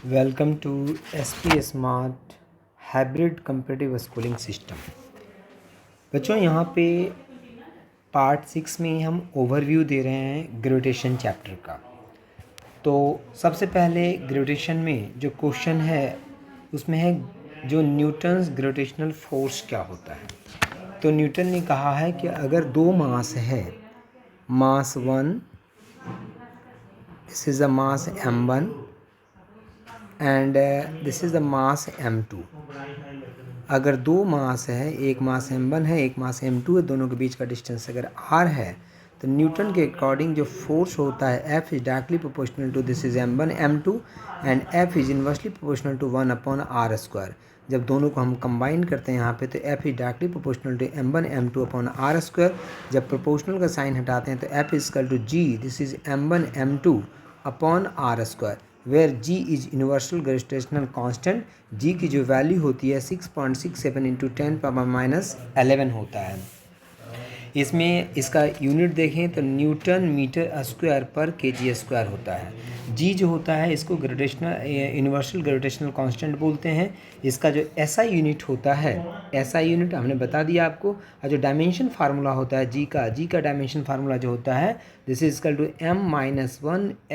Welcome to SP smart hybrid competitive schooling system. बच्चों, यहाँ पे पार्ट 6 में हम ओवरव्यू दे रहे हैं ग्रेविटेशन चैप्टर का। तो सबसे पहले ग्रेविटेशन में जो क्वेश्चन है उसमें है जो न्यूटन्स ग्रेविटेशनल फोर्स क्या होता है। तो न्यूटन ने कहा है कि अगर दो मास है, मास 1, this is the mass m1 and this is the mass m2। अगर दो मास है, एक मास m1 है, एक मास m2 है, दोनों के बीच का डिस्टेंस अगर r है, तो न्यूटन के अकॉर्डिंग जो फोर्स होता है F is directly proportional to this is m1 m2 and F is inversely proportional to 1/r²। जब दोनों को हम कंबाइन करते हैं यहाँ पे तो F is directly proportional to m1 m2/r²। जब प्रोपोर्शनल का साइन हटाते हैं तो F is equal to G, this is m1 m2/r², where G is universal gravitational constant. G की जो वैल्यू होती है 6.67 इंटू 10⁻11 होता है। इसमें इसका यूनिट देखें तो न्यूटन मीटर स्क्वायर पर केजी स्क्वायर होता है। G जो होता है इसको ग्रेविटेशनल यूनिवर्सल ग्रेविटेशनल कांस्टेंट बोलते हैं। इसका जो SI यूनिट होता है, SI यूनिट हमने बता दिया आपको। और जो डायमेंशन फार्मूला होता है G का डायमेंशन फार्मूला जो होता है this is equal to m-1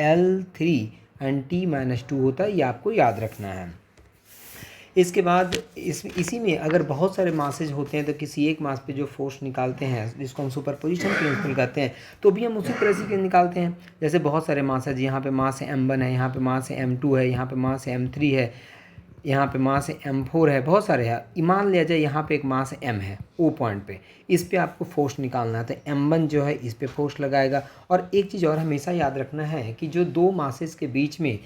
L3 and T-2 होता है। ये आपको याद रखना है। इसके बाद इसी में अगर बहुत सारे मासेज होते हैं तो किसी एक मास पे जो फोर्स निकालते हैं जिसको हम सुपरपोजिशन प्रिंसिपल कहते हैं, तो भी हम उसी तरह से निकालते हैं। जैसे बहुत सारे मास है, यहाँ पे मास है m1 है, यहाँ पे मास है m2 है, यहाँ पे मास है m3 है, यहाँ पे मास है m4 है, बहुत सारे हैं। मान लिया जाए यहाँ पे एक मास m है O पॉइंट पे, इस पे आपको फोर्स निकालना है तो m1 जो है इस पे फोर्स लगाएगा। और एक चीज़ और हमेशा याद रखना है कि जो दो मासेस के बीच में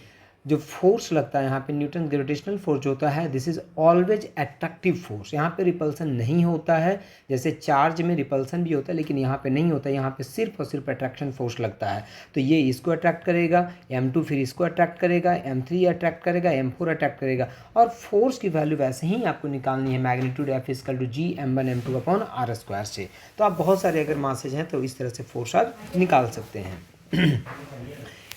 जो फोर्स लगता है यहाँ पे न्यूटन ग्रेविटेशनल फोर्स जो होता है this is always attractive force. यहाँ पे रिपल्सन नहीं होता है, जैसे चार्ज में रिपल्सन भी होता है लेकिन यहाँ पे नहीं होता। यहाँ पे सिर्फ और सिर्फ अट्रैक्शन फोर्स लगता है। तो ये इसको अट्रैक्ट करेगा, m2 फिर इसको अट्रैक्ट करेगा, m3 अट्रैक्ट करेगा, m4 अट्रैक्ट करेगा। और फोर्स की वैल्यू वैसे ही आपको निकालनी है, magnitude F equal to G m1 m2/r² से। तो आप बहुत सारे अगर मासेज हैं तो इस तरह से फोर्स आप निकाल सकते हैं।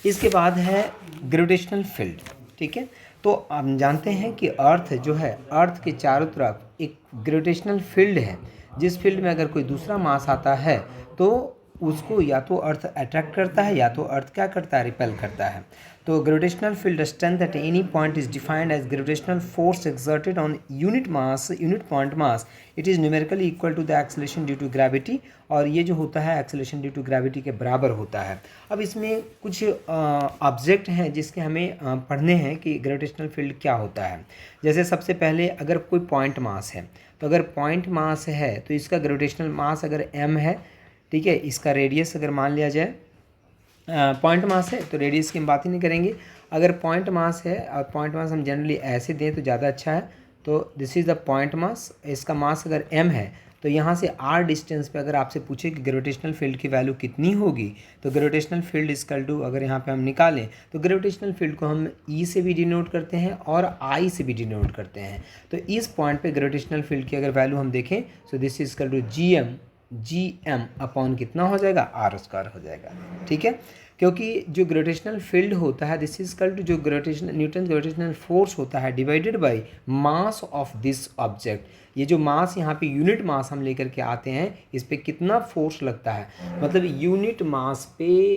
इसके बाद है ग्रेविटेशनल फील्ड। ठीक है, तो हम जानते हैं कि अर्थ जो है, अर्थ के चारों तरफ एक ग्रेविटेशनल फील्ड है। जिस फील्ड में अगर कोई दूसरा मास आता है तो उसको या तो अर्थ अट्रैक्ट करता है या तो अर्थ क्या करता है, रिपेल करता है। तो gravitational field strength at any point is defined as gravitational force exerted on unit point mass. It is numerically equal to the acceleration due to gravity. और ये जो होता है एक्सेलरेशन ड्यू टू ग्रेविटी के बराबर होता है। अब इसमें कुछ ऑब्जेक्ट हैं जिसके हमें पढ़ने हैं कि ग्रेविटेशनल फील्ड क्या होता है। जैसे सबसे पहले अगर कोई पॉइंट मास है, तो अगर पॉइंट मास है तो इसका ग्रेविटेशनल मास अगर m है, ठीक है, इसका रेडियस अगर मान लिया जाए पॉइंट मास है तो रेडियस की हम बात ही नहीं करेंगे। अगर पॉइंट मास है और पॉइंट मास हम जनरली ऐसे दें तो ज़्यादा अच्छा है। तो this is the point mass, इसका मास अगर m है तो यहाँ से r डिस्टेंस पे अगर आपसे पूछे कि ग्रेविटेशनल फील्ड की वैल्यू कितनी होगी, तो ग्रेविटेशनल फील्ड इक्वल टू अगर यहाँ पे हम निकालें तो ग्रेविटेशनल फील्ड को हम E से भी डिनोट करते हैं और I से भी डिनोट करते हैं। तो इस पॉइंट पे ग्रेविटेशनल फील्ड की अगर वैल्यू हम देखें तो this is equal to Gm upon कितना हो जाएगा, r² हो जाएगा। ठीक है, क्योंकि जो ग्रेविटेशनल फील्ड होता है दिस इज इक्वल टू जो ग्रेविटेशनल न्यूटन ग्रेविटेशनल फोर्स होता है divided by mass of this object. ये जो मास यहाँ पे यूनिट मास हम लेकर के आते हैं, इस पे कितना फोर्स लगता है, मतलब यूनिट मास पे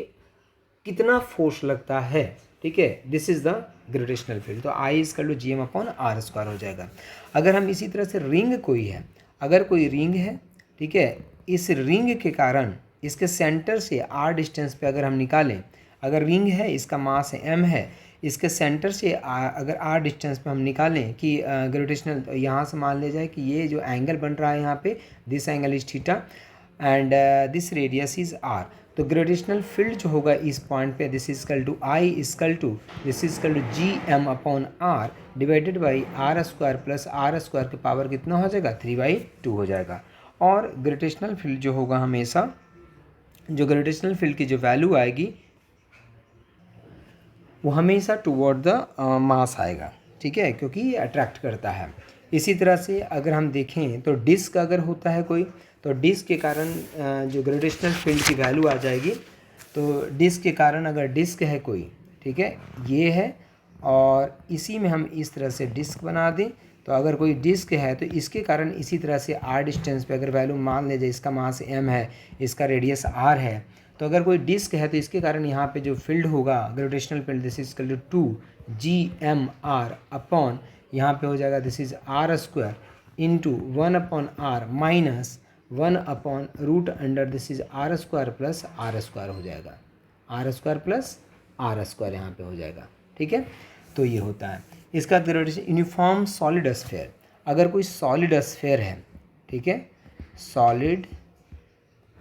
कितना फोर्स लगता है। ठीक है, this is the gravitational field. तो I इक्वल टू Gm/r² हो जाएगा। अगर हम इसी तरह से रिंग कोई है, अगर कोई रिंग है, ठीक है, इस रिंग के कारण इसके सेंटर से r डिस्टेंस पे अगर हम निकालें, अगर रिंग है इसका मास m है, इसके सेंटर से अगर r डिस्टेंस पे हम निकालें कि ग्रेविटेशनल, यहाँ से मान लिया जाए कि ये जो एंगल बन रहा है यहाँ पे this angle is theta and this radius is r। तो ग्रेविटेशनल फील्ड जो होगा इस पॉइंट पे this is equal to I equal to this is equal to Gm/r divided by r² plus r² के पावर कितना हो जाएगा, 3/2 हो जाएगा। और ग्रेविटेशनल फील्ड जो होगा हमेशा, जो ग्रेविटेशनल फील्ड की जो वैल्यू आएगी वो हमेशा टुवर्ड द मास आएगा। ठीक है, क्योंकि ये अट्रैक्ट करता है। इसी तरह से अगर हम देखें तो डिस्क अगर होता है कोई, तो डिस्क के कारण जो ग्रेविटेशनल फील्ड की वैल्यू आ जाएगी। तो डिस्क के कारण अगर डिस्क है कोई, ठीक है, ये है और इसी में हम इस तरह से डिस्क बना दें। तो अगर कोई डिस्क है तो इसके कारण इसी तरह से आर डिस्टेंस पे अगर वैल्यू मान ले जाए, इसका मास m है, इसका रेडियस r है, तो अगर कोई डिस्क है तो इसके कारण यहाँ पे जो फील्ड होगा gravitational field, this is equal to 2gmr upon यहाँ पे हो जाएगा this is r square into 1/r minus 1/√अंडर this is r square plus r square हो जाएगा, r square plus r square यहाँ पे हो जाएगा। ठीक है, तो ये होता है इसका ग्रेविटेशन। यूनिफॉर्म सॉलिड स्फीयर, अगर कोई सॉलिड स्फीयर है, ठीक है, सॉलिड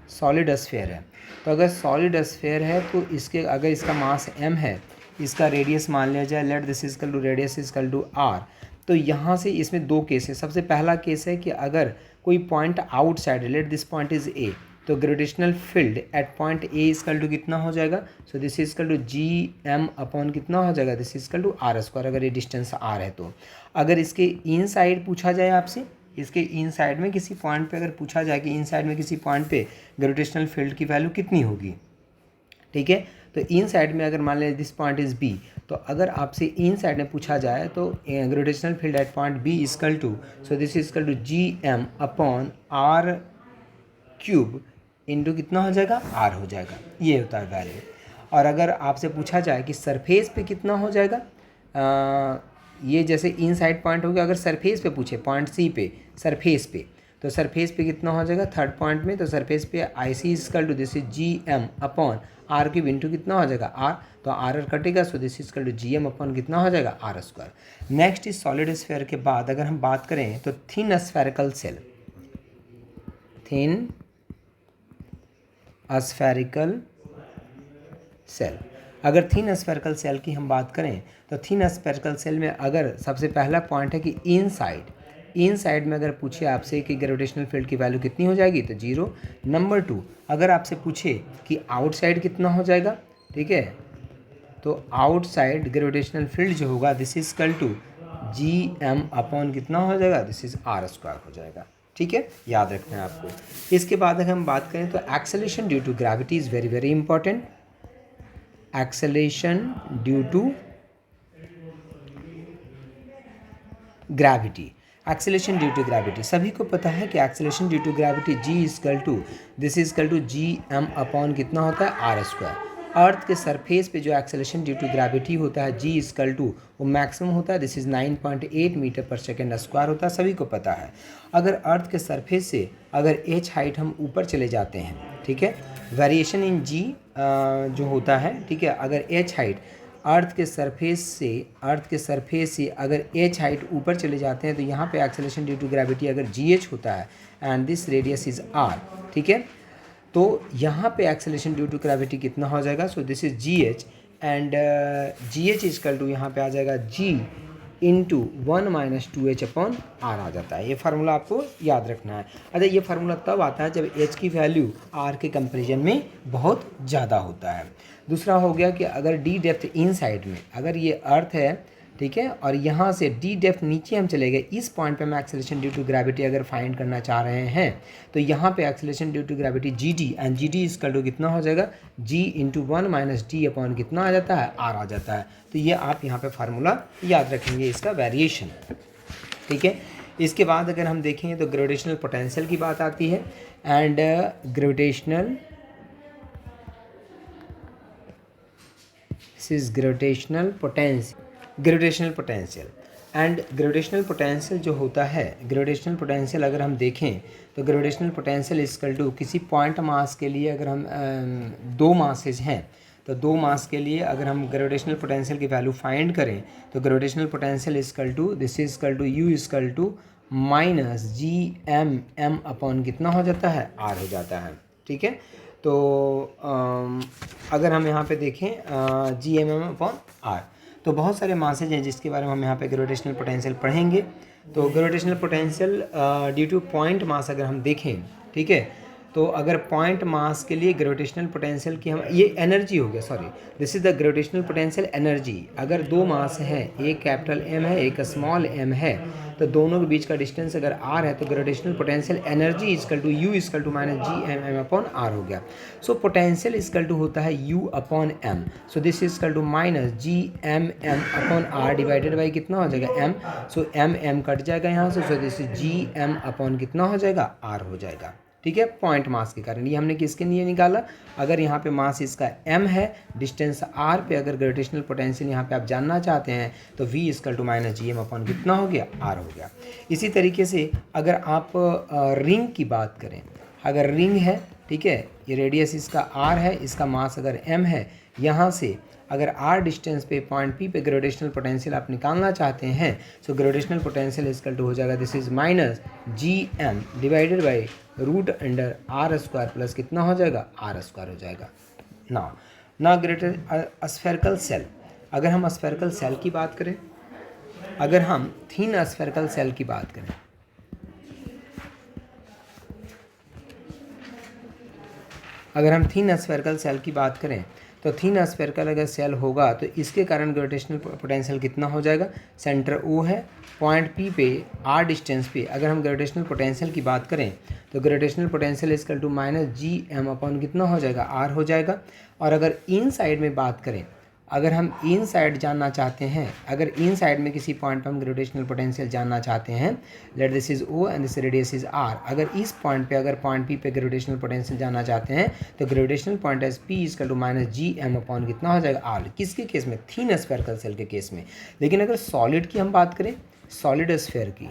स्फीयर है, तो अगर सॉलिड स्फीयर है तो इसके अगर इसका मास m है, इसका रेडियस मान लिया जाए, let this is equal to radius is equal to r, तो यहाँ से इसमें दो केस है। सबसे पहला केस है कि अगर कोई point outside, let this point is a, तो gravitational field at point A is equal to कितना हो जाएगा, so this is equal to gm upon कितना हो जाएगा, this is equal to r square, अगर ये डिस्टेंस r है तो। अगर इसके इन साइड पूछा जाए आपसे, इसके इन साइड में किसी पॉइंट पे अगर पूछा जाए कि इन साइड में किसी पॉइंट पे ग्रेविटेशनल फील्ड की वैल्यू कितनी होगी, ठीक है, तो इन साइड में अगर मान लें दिस पॉइंट इज बी, तो अगर आपसे इन साइड में पूछा जाए तो gravitational field at point B is equal to, so this is equal to gm upon r cube into कितना हो जाएगा, r हो जाएगा, ये होता है वैल्यू। और अगर आपसे पूछा जाए कि सरफेस पे कितना हो जाएगा, ये जैसे इन साइड पॉइंट हो गया, अगर सरफेस पे पूछे पॉइंट सी पे, सरफेस पे, तो सरफेस पे कितना हो जाएगा थर्ड पॉइंट में, तो सरफेस पे I see is equal to this is gm upon r cube into कितना हो जाएगा r, तो r कटेगा, so this is equal to gm upon कितना हो जाएगा r square. Next is solid sphere के बाद अगर हम बात करें तो thin spherical shell, thin spherical shell, अगर थिन स्फेरिकल सेल की हम बात करें तो थिन स्फेरिकल सेल में अगर सबसे पहला पॉइंट है कि इन साइड में अगर पूछे आपसे कि ग्रेविटेशनल फील्ड की वैल्यू कितनी हो जाएगी, तो 0। नंबर 2, अगर आपसे पूछे कि आउटसाइड कितना हो जाएगा, ठीक है, तो आउटसाइड ग्रेविटेशनल फील्ड जो होगा this is equal to gm upon कितना हो जाएगा, दिस इज r स्क्वायर हो जाएगा। ठीक है, याद रखना है आपको। इसके बाद अगर हम बात करें तो acceleration due to gravity is very very important. Acceleration due to gravity, acceleration due to gravity सभी को पता है कि acceleration due to gravity g is equal to this is equal to gm upon कितना होता है, r स्क्वायर। अर्थ के सरफेस पे जो एक्सेलरेशन ड्यू टू ग्रेविटी होता है g इजकल टू, वो मैक्सिमम होता है, दिस इज 9.8 मीटर पर सेकेंड स्क्वायर होता है, सभी को पता है। अगर अर्थ के सरफेस से अगर h हाइट हम ऊपर चले जाते हैं, ठीक है, वेरिएशन इन g जो होता है, ठीक है, अगर h हाइट अर्थ के सरफेस से अगर h हाइट ऊपर चले जाते हैं तो यहाँ पे एक्सेलरेशन ड्यू टू ग्रेविटी अगर gh होता है and this radius is r, ठीक है, तो यहाँ पे एक्सेलरेशन ड्यू टू ग्रेविटी कितना हो जाएगा, so this is gh and gh is equal to यहाँ पे आ जाएगा g into 1 minus 2h upon r आ जाता है। ये फार्मूला आपको याद रखना है। अच्छा, ये फार्मूला तब आता है जब h की वैल्यू r के कंपेरिजन में बहुत ज़्यादा होता है। दूसरा हो गया कि अगर d डेप्थ इन साइड में, अगर ये अर्थ है, ठीक है, और यहाँ से d डेप्थ नीचे हम चले गए, इस पॉइंट पे हम एक्सेलरेशन ड्यू टू ग्रेविटी अगर फाइंड करना चाह रहे हैं तो यहाँ पे acceleration due to gravity gd and gd is equal to कितना हो जाएगा, g into 1 minus d upon कितना आ जाता है, r आ जाता है। तो ये आप यहाँ पे फार्मूला याद रखेंगे, इसका वेरिएशन, ठीक है। इसके बाद अगर हम देखें तो ग्रेविटेशनल पोटेंशियल की बात आती है and gravitational potential and gravitational potential जो होता है, ग्रेविटेशनल पोटेंशियल अगर हम देखें तो ग्रेविटेशनल पोटेंशियल इजकल टू किसी पॉइंट मास के लिए अगर हम दो मासेज हैं तो दो मास के लिए अगर हम ग्रेविटेशनल पोटेंशियल की वैल्यू फाइंड करें तो gravitational potential is equal to this is is equal to u is equal to minus gm upon कितना हो जाता है, r हो जाता है, ठीक है। तो अगर हम यहाँ पे देखें gm अपॉन r, तो बहुत सारे मासेज हैं जिसके बारे में हम यहाँ पे ग्रेविटेशनल पोटेंशियल पढ़ेंगे। तो gravitational potential due two point mass अगर हम देखें, ठीक है, तो अगर पॉइंट मास के लिए ग्रेविटेशनल पोटेंशियल की हम, ये एनर्जी हो गया, sorry, this is the gravitational potential energy. अगर दो मास हैं, एक कैपिटल एम है एक स्मॉल एम है, तो दोनों के बीच का डिस्टेंस अगर आर है तो gravitational potential energy is equal to U is equal to minus G M M upon R हो गया। सो पोटेंशियल इजकल टू होता है U upon M, so this is equal to minus G M M upon R divided by कितना हो जाएगा M, so M M cut जाएगा यहाँ से, so this is G M upon कितना हो जाएगा आर हो जाएगा। ठीक है, पॉइंट मास के कारण। ये हमने किसके लिए निकाला, अगर यहाँ पे मास इसका m है, डिस्टेंस r पे अगर ग्रेविटेशनल पोटेंशियल यहाँ पे आप जानना चाहते हैं तो v is equal to minus G M upon कितना हो गया r हो गया। इसी तरीके से अगर आप रिंग की बात करें, अगर रिंग है, ठीक है, ये रेडियस इसका r है, इसका मास अगर m है, यहाँ से अगर r डिस्टेंस पे पॉइंट P पे ग्रेविटेशनल पोटेंशियल आप निकालना चाहते हैं, so gravitational potential is equal to हो जाएगा this is minus G M divided by root under R square plus कितना हो जाएगा आर स्क्वायर हो जाएगा। ना ग्रेटर स्फेरिकल सेल, अगर हम स्फेरिकल सेल की बात करें, अगर हम थिन स्फेरिकल सेल की बात करें, अगर हम थिन स्फेरिकल सेल की बात करें तो थिन स्फेरिकल अगर सेल होगा तो इसके कारण ग्रेविटेशनल पोटेंशियल कितना हो जाएगा, सेंटर O है, पॉइंट P पे R डिस्टेंस पे अगर हम ग्रेविटेशनल पोटेंशियल की बात करें तो gravitational potential is equal to minus G M upon कितना हो जाएगा R हो जाएगा। और अगर इन साइड में बात करें, अगर हम इन साइड जानना चाहते हैं, अगर इन साइड में किसी पॉइंट पर हम ग्रेविटेशनल पोटेंशियल जानना चाहते हैं, let this is O and this radius is R, अगर इस पॉइंट पे अगर पॉइंट P पे ग्रेविटेशनल पोटेंशियल जानना चाहते हैं तो gravitational point as P equal to minus G M upon कितना हो जाएगा R, किसके केस में, थिन स्फेरिकल सेल के केस में। लेकिन अगर सॉलिड की हम बात करें, सॉलिड स्फेयर की,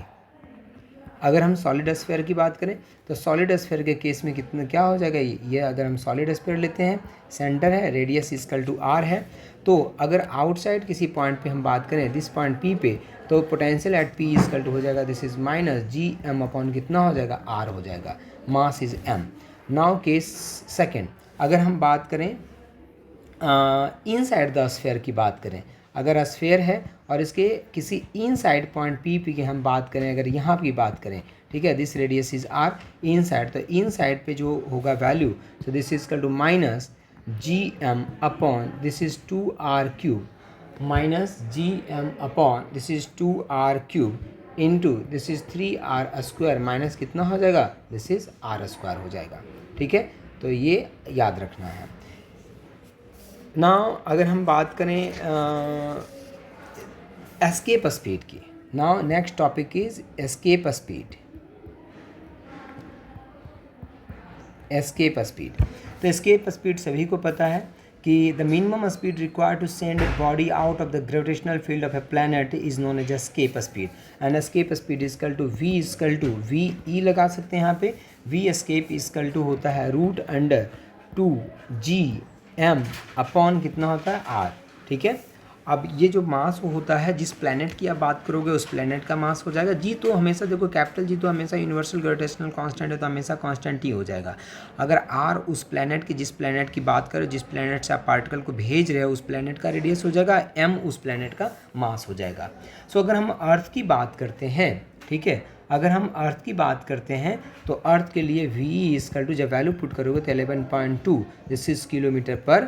अगर हम सॉलिड स्फेयर की बात करें तो सॉलिड स्फेयर के केस में कितना क्या हो जाएगा, ये अगर हम सॉलिड स्फेयर लेते हैं, सेंटर है, रेडियस इजकल टू R है, तो अगर आउटसाइड किसी पॉइंट पे हम बात करें, दिस पॉइंट P पे, तो potential at P equal to हो जाएगा this is minus G M upon कितना हो जाएगा R हो जाएगा, mass is m। Now case second, अगर हम बात करें इनसाइड द स्फेयर की बात करें, अगर स्फेयर है और इसके किसी इनसाइड पॉइंट P की हम बात करें, अगर यहाँ की बात करें, ठीक है, this radius is R inside, तो इनसाइड पे जो होगा value, so this is equal to minus G M upon this is 2R cube, minus G M upon this is 2R cube into this is 3R square minus कितना हो जाएगा, this is R square हो जाएगा। ठीक है, तो ये याद रखना है। नाउ अगर हम बात करें एस्केप स्पीड की, now next topic is escape speed. Escape speed, तो एस्केप स्पीड सभी को पता है कि the minimum speed required to send body out of the gravitational field of a planet is known as escape speed, and escape speed equal to v is equal to V E लगा सकते हैं यहाँ पे, v एस्केप इजकल टू होता है root under 2g m upon कितना होता है r। ठीक है, अब ये जो मास होता है, जिस प्लैनेट की आप बात करोगे उस प्लैनेट का मास हो जाएगा, जी तो हमेशा देखो कैपिटल जी तो हमेशा यूनिवर्सल ग्रेविटेशनल कांस्टेंट है, तो हमेशा कांस्टेंट ही हो जाएगा। अगर आर उस प्लैनेट की, जिस प्लैनेट की बात करो, जिस प्लैनेट से आप पार्टिकल को भेज रहे हो उस प्लैनेट का रेडियस हो जाएगा, एम उस प्लैनेट का मास हो जाएगा। सो अगर हम अर्थ की बात करते हैं, ठीक है, अगर हम अर्थ की बात करते हैं तो अर्थ के लिए v इजकल टू जब वैल्यू पुट करोगे तो 11.2 this is kilometre per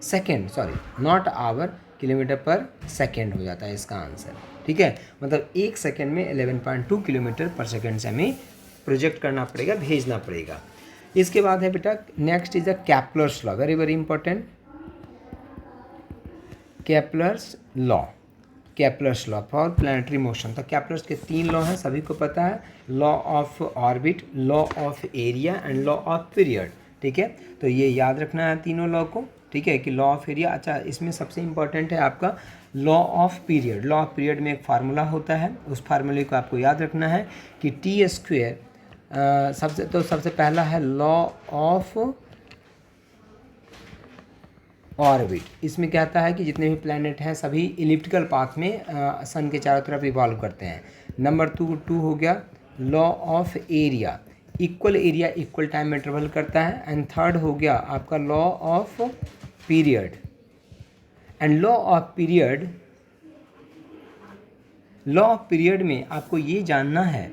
second, sorry not hour, kilometre per second हो जाता है इसका आंसर। ठीक है, मतलब एक सेकेंड में 11.2 किलोमीटर पर सेकेंड से हमें प्रोजेक्ट करना पड़ेगा, भेजना पड़ेगा। इसके बाद है बेटा next is the Kepler's law, very very important, Kepler's law, Kepler's law for planetary motion. तो केपलर्स के 3 लॉ हैं, सभी को पता है, law of orbit, law of area and law of period. ठीक है, तो ये याद रखना है तीनों लॉ को। ठीक है, कि लॉ ऑफ एरिया, अच्छा इसमें सबसे इंपॉर्टेंट है आपका law of period. Law of period में एक फार्मूला होता है, उस फार्मूले को आपको याद रखना है कि टी स्क्वेयर, सबसे पहला है लॉ ऑफ ऑर्बिट। इसमें कहता है कि जितने भी प्लैनेट हैं सभी इलिप्टिकल पाथ में सन के चारों तरफ इवॉल्व करते हैं। नंबर 2 हो गया law of area, equal area equal time में ट्रेवल करता है। एंड थर्ड हो गया आपका law of period, and law of period में आपको ये जानना है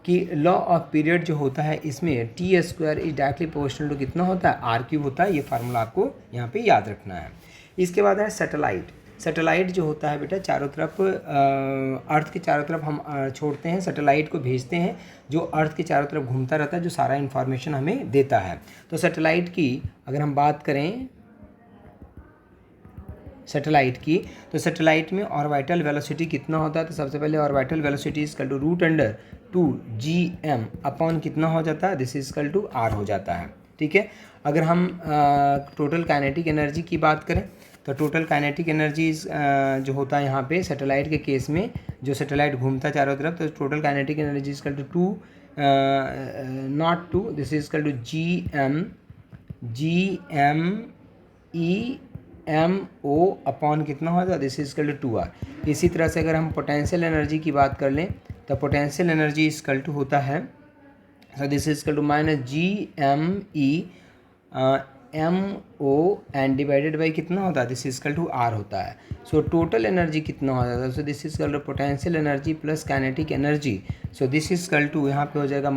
कि लॉ ऑफ पीरियड जो होता है इसमें T square is directly proportional to कितना होता है, आर क्यूब होता है। ये फार्मूला आपको यहाँ पे याद रखना है। इसके बाद है सैटेलाइट। सैटेलाइट जो होता है बेटा चारों तरफ अर्थ के चारों तरफ हम छोड़ते हैं, सैटेलाइट को भेजते हैं जो अर्थ के चारों तरफ घूमता रहता है, जो सारा इन्फॉर्मेशन हमें देता है। तो सैटेलाइट की अगर हम बात करें सैटेलाइट की, तो सैटेलाइट में ऑर्बिटल वेलोसिटी कितना होता है, तो सबसे पहले orbital velocity is equal to √2gm upon कितना हो जाता है, this is equal to r हो जाता है। ठीक है। अगर हम टोटल काइनेटिक एनर्जी की बात करें तो टोटल काइनेटिक एनर्जी जो होता है यहाँ पे सैटेलाइट के केस में, जो सैटेलाइट घूमता है चारों तरफ, तो total kinetic energy is equal to this is equal to GMO upon कितना होगा, this is equal to 2r। इसी तरह से अगर हम पोटेंशियल एनर्जी की बात कर लें तो potential energy is equal to होता है, so this is equal to -GMO and divided by कितना होता है, this is equal to r होता है। सो टोटल एनर्जी कितना हो जाता है, so this is equal to potential energy plus kinetic energy, so this is equal to यहाँ पे हो जाएगा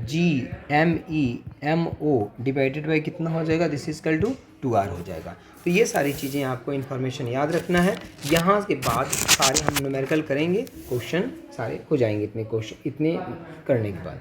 -GMO डिवाइडेड बाई कितना हो जाएगा, this is equal to 2r हो जाएगा। तो ये सारी चीज़ें आपको इन्फॉर्मेशन याद रखना है। यहाँ के बाद सारे हम न्यूमेरिकल करेंगे, क्वेश्चन सारे हो जाएंगे इतने क्वेश्चन इतने करने के बाद।